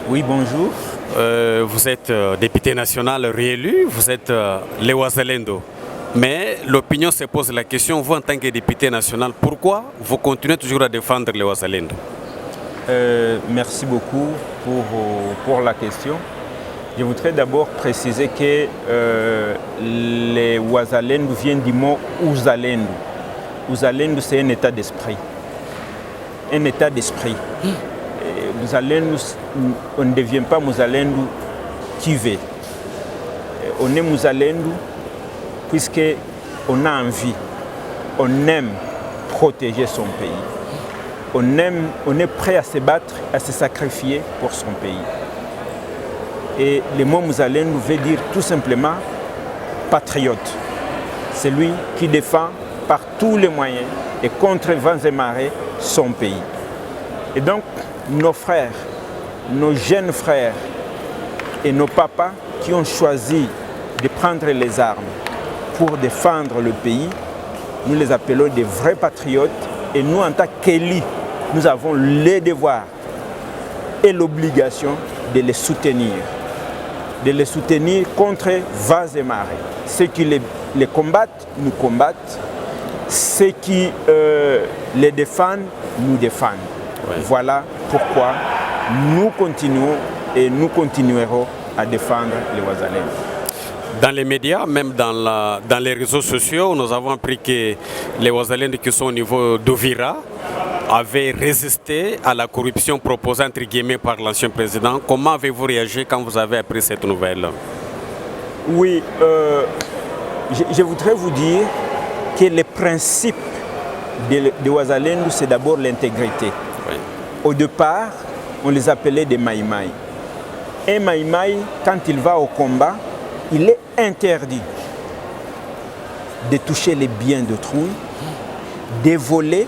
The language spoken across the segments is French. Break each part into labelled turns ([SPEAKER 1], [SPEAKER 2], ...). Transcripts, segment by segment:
[SPEAKER 1] Oui, bonjour.
[SPEAKER 2] Vous êtes député national réélu, vous êtes les Wazalendo. Mais l'opinion se pose la question, vous en tant que député national, pourquoi vous continuez toujours à défendre les Wazalendo?
[SPEAKER 1] Merci beaucoup pour la question. Je voudrais d'abord préciser que les Wazalendo viennent du mot Uzalendo. Uzalendo, c'est un état d'esprit. Un état d'esprit. Muzalendo, on ne devient pas Muzalendo qui veut. On est Muzalendo puisqu'on a envie, on aime protéger son pays. On est prêt à se battre, à se sacrifier pour son pays. Et le mot Muzalendo veut dire tout simplement patriote. C'est lui qui défend par tous les moyens et contre vents et marées son pays. Et donc, nos frères, nos jeunes frères et nos papas qui ont choisi de prendre les armes pour défendre le pays, nous les appelons des vrais patriotes et nous, en tant qu'élus, nous avons le devoir et l'obligation de les soutenir. De les soutenir contre vents et marées. Ceux qui les combattent, nous combattent. Ceux qui les défendent, nous défendent. Ouais. Voilà pourquoi nous continuons et nous continuerons à défendre les Wazalendo.
[SPEAKER 2] Dans les médias, même dans les réseaux sociaux, nous avons appris que les Wazalendo qui sont au niveau d'Uvira avaient résisté à la corruption proposée entre guillemets par l'ancien président. Comment avez-vous réagi quand vous avez appris cette nouvelle?
[SPEAKER 1] Oui, je voudrais vous dire que le principe de Wazalendo, c'est d'abord l'intégrité. Oui. Au départ, on les appelait des Maïmaï. Un Maïmaï, quand il va au combat, il est interdit de toucher les biens d'autrui, de voler,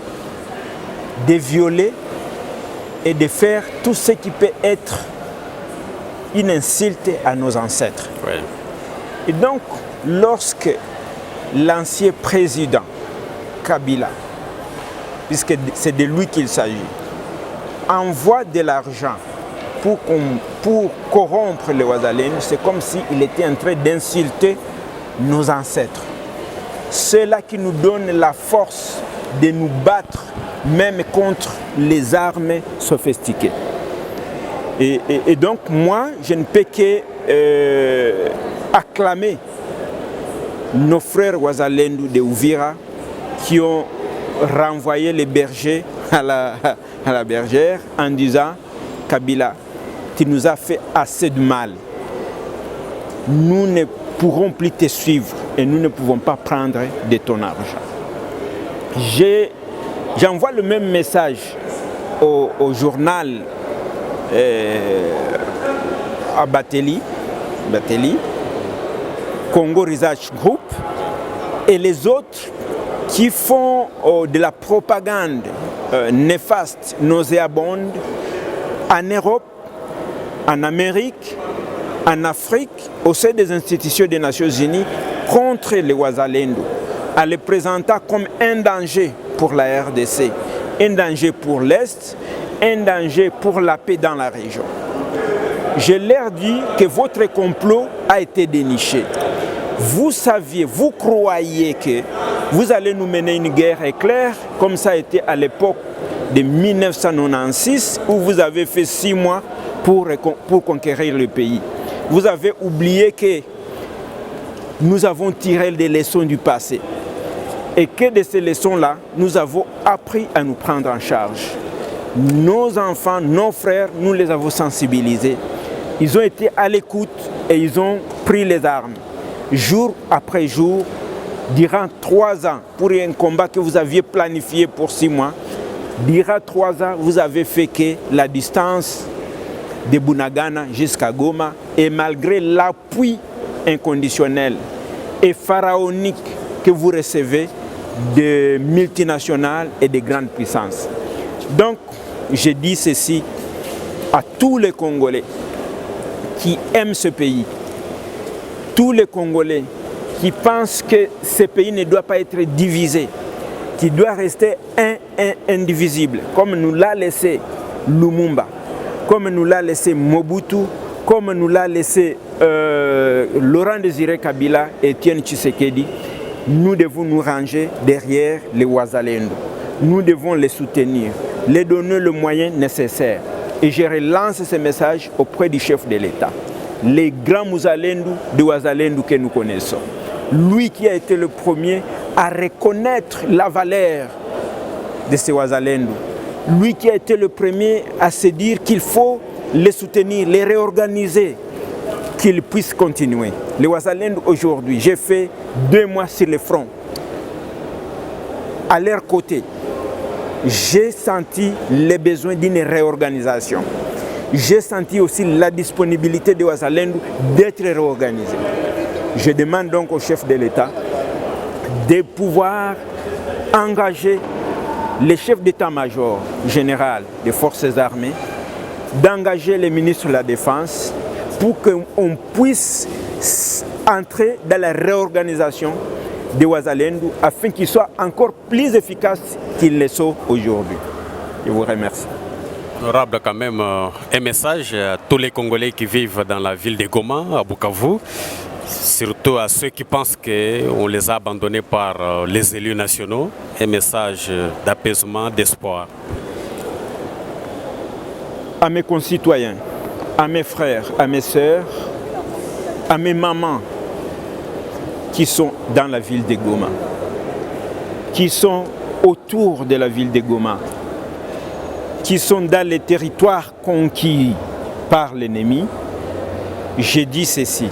[SPEAKER 1] de violer et de faire tout ce qui peut être une insulte à nos ancêtres. Oui. Et donc, lorsque l'ancien président Kabila, puisque c'est de lui qu'il s'agit, envoie de l'argent pour corrompre les Wazalendo, c'est comme s'il était en train d'insulter nos ancêtres. Ceux-là qui nous donnent la force de nous battre même contre les armes sophistiquées. Et donc moi, je ne peux que acclamer nos frères Wazalendo de Uvira qui ont renvoyé les bergers à la bergère en disant « Kabila, tu nous as fait assez de mal. Nous ne pourrons plus te suivre et nous ne pouvons pas prendre de ton argent. » J'envoie le même message au journal à Bateli, Congo Research Group, et les autres qui font de la propagande néfaste, nauséabonde, en Europe, en Amérique, en Afrique, au sein des institutions des Nations Unies, contre les Wazalendo, en les présentant comme un danger pour la RDC, un danger pour l'Est, un danger pour la paix dans la région. Je leur dis que votre complot a été déniché. Vous saviez, vous croyez que vous allez nous mener une guerre éclair, comme ça a été à l'époque de 1996, où vous avez fait 6 mois pour conquérir le pays. Vous avez oublié que nous avons tiré des leçons du passé. Et que de ces leçons-là, nous avons appris à nous prendre en charge. Nos enfants, nos frères, nous les avons sensibilisés. Ils ont été à l'écoute et ils ont pris les armes. Jour après jour, durant 3 ans, pour un combat que vous aviez planifié pour 6 mois, durant 3 ans, vous avez fait que la distance de Bunagana jusqu'à Goma, et malgré l'appui inconditionnel et pharaonique que vous recevez de multinationales et de grandes puissances. Donc, je dis ceci à tous les Congolais qui aiment ce pays, tous les Congolais qui pensent que ce pays ne doit pas être divisé, qui doit rester indivisible, comme nous l'a laissé Lumumba, comme nous l'a laissé Mobutu, comme nous l'a laissé Laurent Désiré Kabila et Etienne Tshisekedi. Nous devons nous ranger derrière les Wazalendo. Nous devons les soutenir, les donner le moyen nécessaire. Et je relance ce message auprès du chef de l'État. Les grands Muzalendo de Wazalendo que nous connaissons. Lui qui a été le premier à reconnaître la valeur de ces Wazalendo. Lui qui a été le premier à se dire qu'il faut les soutenir, les réorganiser, qu'ils puissent continuer. Les Wazalendo aujourd'hui, j'ai fait 2 mois sur le front. À leur côté, j'ai senti les besoins d'une réorganisation. J'ai senti aussi la disponibilité des Wazalendo d'être réorganisés. Je demande donc au chef de l'État de pouvoir engager les chefs d'état-major général des forces armées, d'engager les ministres de la Défense pour qu'on puisse entrer dans la réorganisation des Wazalendo afin qu'ils soient encore plus efficaces qu'ils le sont aujourd'hui. Je vous remercie.
[SPEAKER 2] Honorable, quand même, un message à tous les Congolais qui vivent dans la ville de Goma, à Bukavu, surtout à ceux qui pensent qu'on les a abandonnés par les élus nationaux, un message d'apaisement, d'espoir.
[SPEAKER 1] À mes concitoyens, à mes frères, à mes sœurs, à mes mamans qui sont dans la ville de Goma, qui sont autour de la ville de Goma, qui sont dans les territoires conquis par l'ennemi, j'ai dit ceci.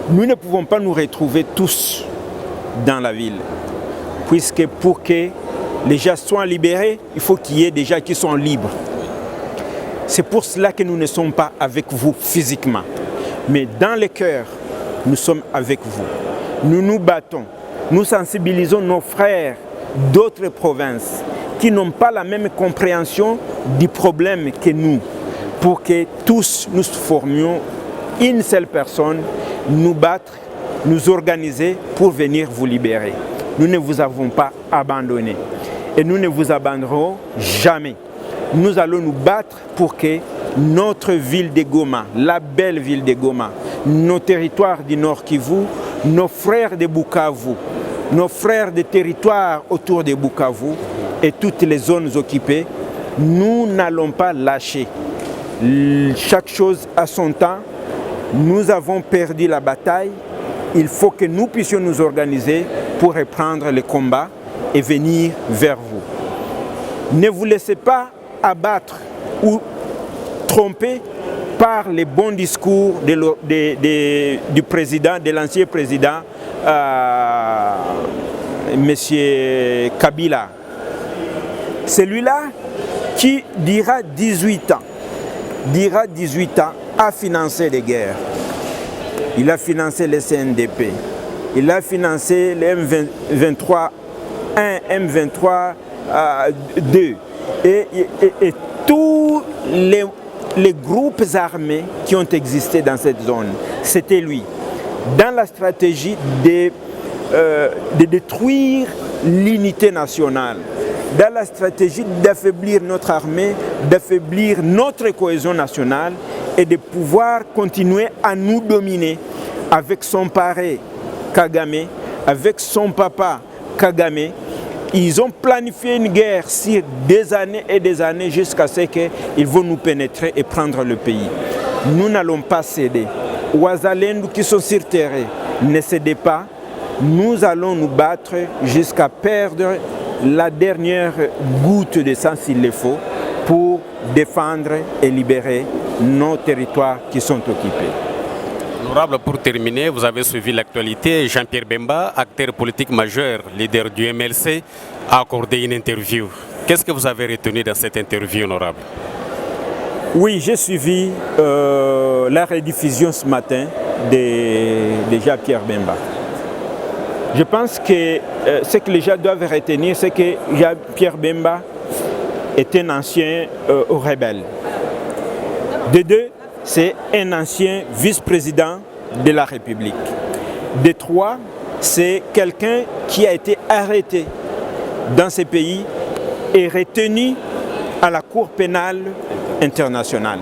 [SPEAKER 1] Nous ne pouvons pas nous retrouver tous dans la ville, puisque pour que les gens soient libérés, il faut qu'il y ait des gens qui sont libres. C'est pour cela que nous ne sommes pas avec vous physiquement, mais dans le cœur, nous sommes avec vous. Nous nous battons, nous sensibilisons nos frères d'autres provinces qui n'ont pas la même compréhension du problème que nous, pour que tous nous formions une seule personne, nous battre, nous organiser pour venir vous libérer. Nous ne vous avons pas abandonné et nous ne vous abandonnerons jamais. Nous allons nous battre pour que notre ville de Goma, la belle ville de Goma, nos territoires du Nord Kivu, nos frères de Bukavu, nos frères des territoires autour de Bukavu et toutes les zones occupées, nous n'allons pas lâcher. Chaque chose a son temps. Nous avons perdu la bataille. Il faut que nous puissions nous organiser pour reprendre le combat et venir vers vous. Ne vous laissez pas abattre ou tromper par les bons discours du président, de l'ancien président, M. Kabila. Celui-là qui dira 18 ans a financé les guerres. Il a financé le CNDP. Il a financé le M23 1, M23 2 et tous les groupes armés qui ont existé dans cette zone. C'était lui. Dans la stratégie de détruire l'unité nationale, dans la stratégie d'affaiblir notre armée, d'affaiblir notre cohésion nationale et de pouvoir continuer à nous dominer avec son parrain Kagame, avec son papa Kagame. Ils ont planifié une guerre sur des années et des années jusqu'à ce qu'ils vont nous pénétrer et prendre le pays. Nous n'allons pas céder. Wazalendo qui sont sur terre, ne cédez pas. Nous allons nous battre jusqu'à perdre la dernière goutte de sang s'il le faut pour défendre et libérer nos territoires qui sont occupés.
[SPEAKER 2] Honorable, pour terminer, vous avez suivi l'actualité. Jean-Pierre Bemba, acteur politique majeur, leader du MLC, a accordé une interview. Qu'est-ce que vous avez retenu dans cette interview, honorable?
[SPEAKER 1] Oui, j'ai suivi la rediffusion ce matin de Jean-Pierre Bemba. Je pense que ce que les gens doivent retenir, c'est que Jean-Pierre Bemba est un ancien rebelle. De deux, c'est un ancien vice-président de la République. De trois, c'est quelqu'un qui a été arrêté dans ce pays et retenu à la Cour pénale internationale.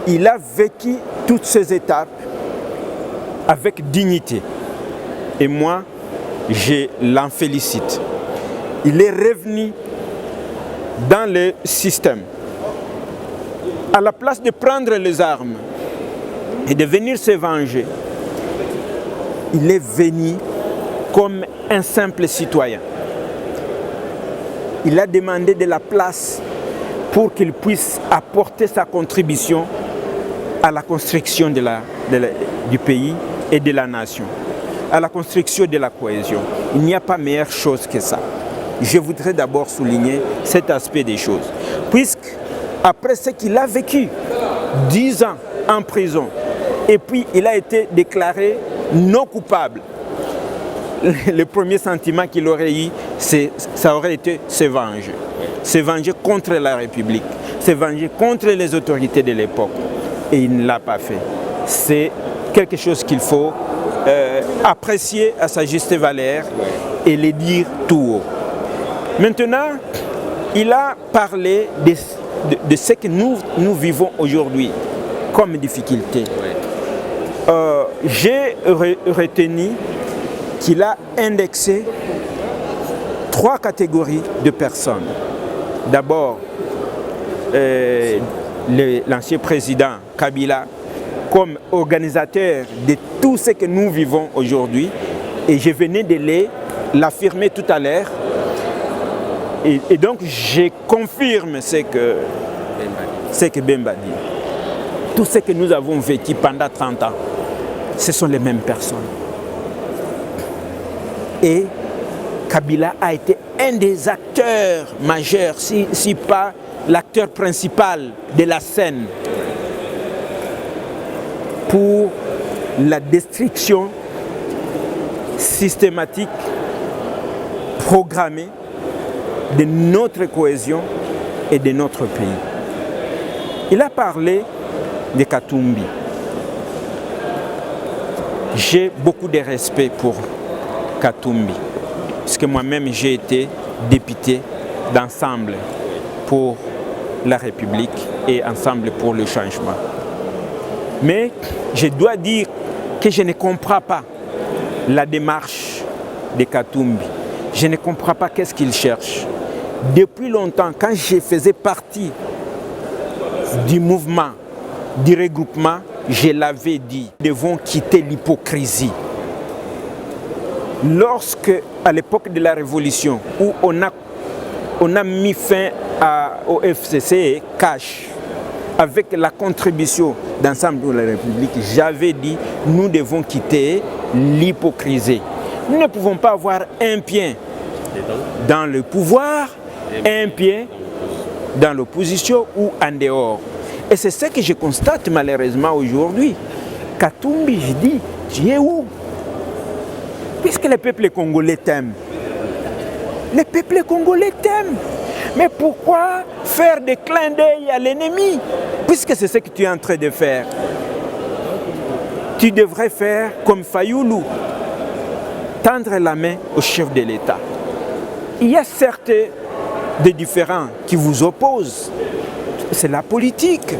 [SPEAKER 1] Il a vécu toutes ces étapes avec dignité. Et moi, je l'en félicite. Il est revenu dans le système. À la place de prendre les armes et de venir se venger, il est venu comme un simple citoyen. Il a demandé de la place pour qu'il puisse apporter sa contribution à la construction du pays et de la nation, à la construction de la cohésion. Il n'y a pas meilleure chose que ça. Je voudrais d'abord souligner cet aspect des choses. Puisque, après ce qu'il a vécu, 10 ans en prison, et puis il a été déclaré non coupable, le premier sentiment qu'il aurait eu, ça aurait été se venger. Se venger contre la République, se venger contre les autorités de l'époque. Et il ne l'a pas fait. C'est quelque chose qu'il faut apprécier à sa juste valeur et le dire tout haut. Maintenant, il a parlé de ce que nous vivons aujourd'hui comme difficulté. J'ai retenu qu'il a indexé 3 catégories de personnes. D'abord, l'ancien président Kabila comme organisateur de tout ce que nous vivons aujourd'hui, et je venais de l'affirmer tout à l'heure, et donc je confirme ce que Bemba dit. Tout ce que nous avons vécu pendant 30 ans, ce sont les mêmes personnes. Et Kabila a été un des acteurs majeurs, si pas l'acteur principal de la scène pour la destruction systématique, programmée de notre cohésion et de notre pays. Il a parlé de Katumbi. J'ai beaucoup de respect pour Katumbi, parce que moi-même j'ai été député d'Ensemble pour la République et Ensemble pour le changement. Mais je dois dire que je ne comprends pas la démarche de Katumbi. Je ne comprends pas qu'est-ce qu'il cherche. Depuis longtemps, quand je faisais partie du mouvement, du regroupement, je l'avais dit, nous devons quitter l'hypocrisie. Lorsque, à l'époque de la Révolution, où on a mis fin au FCC cash, avec la contribution d'Ensemble pour la République, j'avais dit, nous devons quitter l'hypocrisie. Nous ne pouvons pas avoir un pied dans le pouvoir, un pied dans l'opposition ou en dehors. Et c'est ce que je constate malheureusement aujourd'hui. Katumbi, je dis, tu es où? Puisque le peuple congolais t'aime. Le peuple congolais t'aime. Mais pourquoi faire des clins d'œil à l'ennemi? Puisque c'est ce que tu es en train de faire. Tu devrais faire comme Fayoulou, tendre la main au chef de l'État. Il y a certes des différends qui vous opposent. C'est la politique.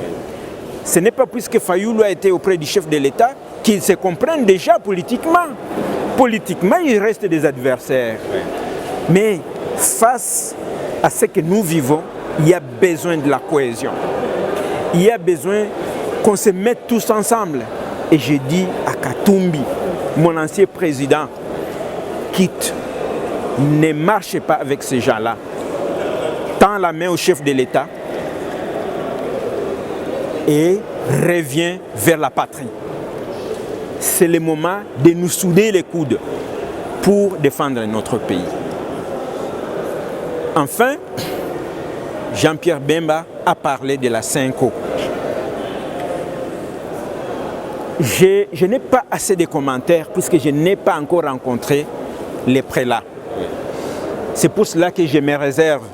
[SPEAKER 1] Ce n'est pas puisque Fayoulou a été auprès du chef de l'État qu'ils se comprennent déjà politiquement. Politiquement, il reste des adversaires. Mais face à ce que nous vivons, il y a besoin de la cohésion. Il y a besoin qu'on se mette tous ensemble. Et je dis à Katumbi, mon ancien président, quitte, ne marchez pas avec ces gens-là. Tends la main au chef de l'État et reviens vers la patrie. C'est le moment de nous souder les coudes pour défendre notre pays. Enfin, Jean-Pierre Bemba a parlé de la Cinco. Je n'ai pas assez de commentaires puisque je n'ai pas encore rencontré les prélats. C'est pour cela que je me réserve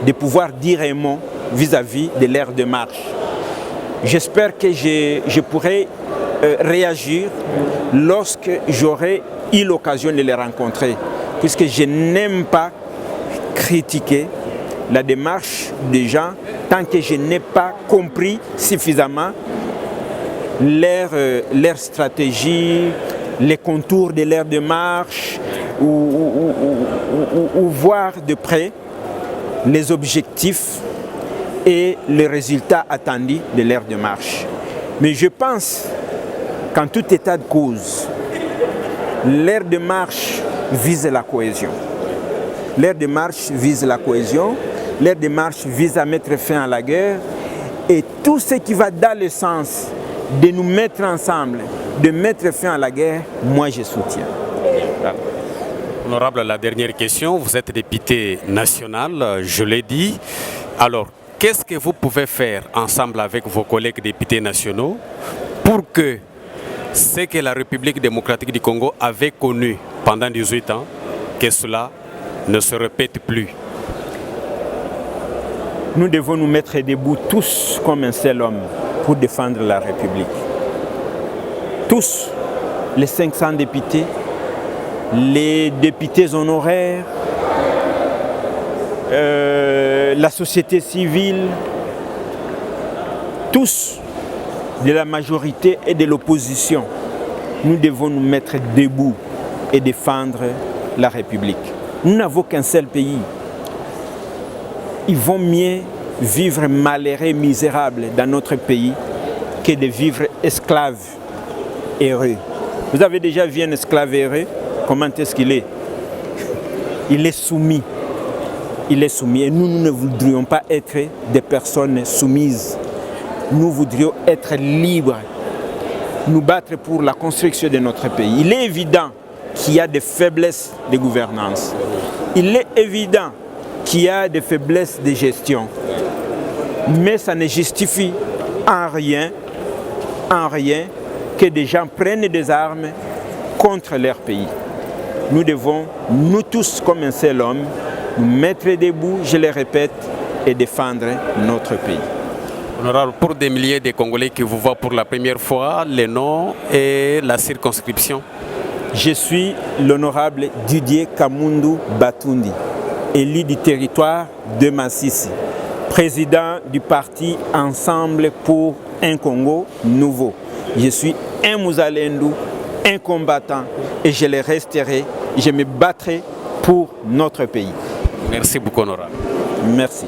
[SPEAKER 1] de pouvoir dire un mot vis-à-vis de l'ère de marche. J'espère que je pourrai réagir lorsque j'aurai eu l'occasion de les rencontrer, puisque je n'aime pas critiquer la démarche des gens tant que je n'ai pas compris suffisamment leur stratégie, les contours de leur démarche ou voir de près les objectifs et les résultats attendus de leur démarche. Mais je pense qu'en tout état de cause, leur démarche vise la cohésion. Leur démarche vise la cohésion, leur démarche vise à mettre fin à la guerre et tout ce qui va dans le sens de nous mettre ensemble, de mettre fin à la guerre, moi je soutiens. Voilà.
[SPEAKER 2] Honorable, la dernière question, vous êtes député national, je l'ai dit. Alors, qu'est-ce que vous pouvez faire ensemble avec vos collègues députés nationaux pour que ce que la République démocratique du Congo avait connu pendant 18 ans, que cela ne se répète plus?
[SPEAKER 1] Nous devons nous mettre debout tous comme un seul homme pour défendre la République. Tous, les 500 députés, les députés honoraires, la société civile, tous, de la majorité et de l'opposition, nous devons nous mettre debout et défendre la République. Nous n'avons qu'un seul pays. Il vaut mieux vivre malheureux, misérable dans notre pays que de vivre esclave heureux. Vous avez déjà vu un esclave heureux? Comment est-ce qu'il est? Il est soumis. Il est soumis. Et nous ne voudrions pas être des personnes soumises. Nous voudrions être libres, nous battre pour la construction de notre pays. Il est évident qu'il y a des faiblesses de gouvernance. Il est évident qu'il y a des faiblesses de gestion. Mais ça ne justifie en rien que des gens prennent des armes contre leur pays. Nous devons, nous tous comme un seul homme, nous mettre debout, je le répète, et défendre notre pays.
[SPEAKER 2] Honorable, pour des milliers de Congolais qui vous voient pour la première fois, les noms et la circonscription?
[SPEAKER 1] Je suis l'honorable Didier Kamundu Batundi, élu du territoire de Massissi, président du parti Ensemble pour un Congo nouveau. Je suis un Mouzalendou, un combattant et je le resterai, je me battrai pour notre pays.
[SPEAKER 2] Merci beaucoup, honorable.
[SPEAKER 1] Merci.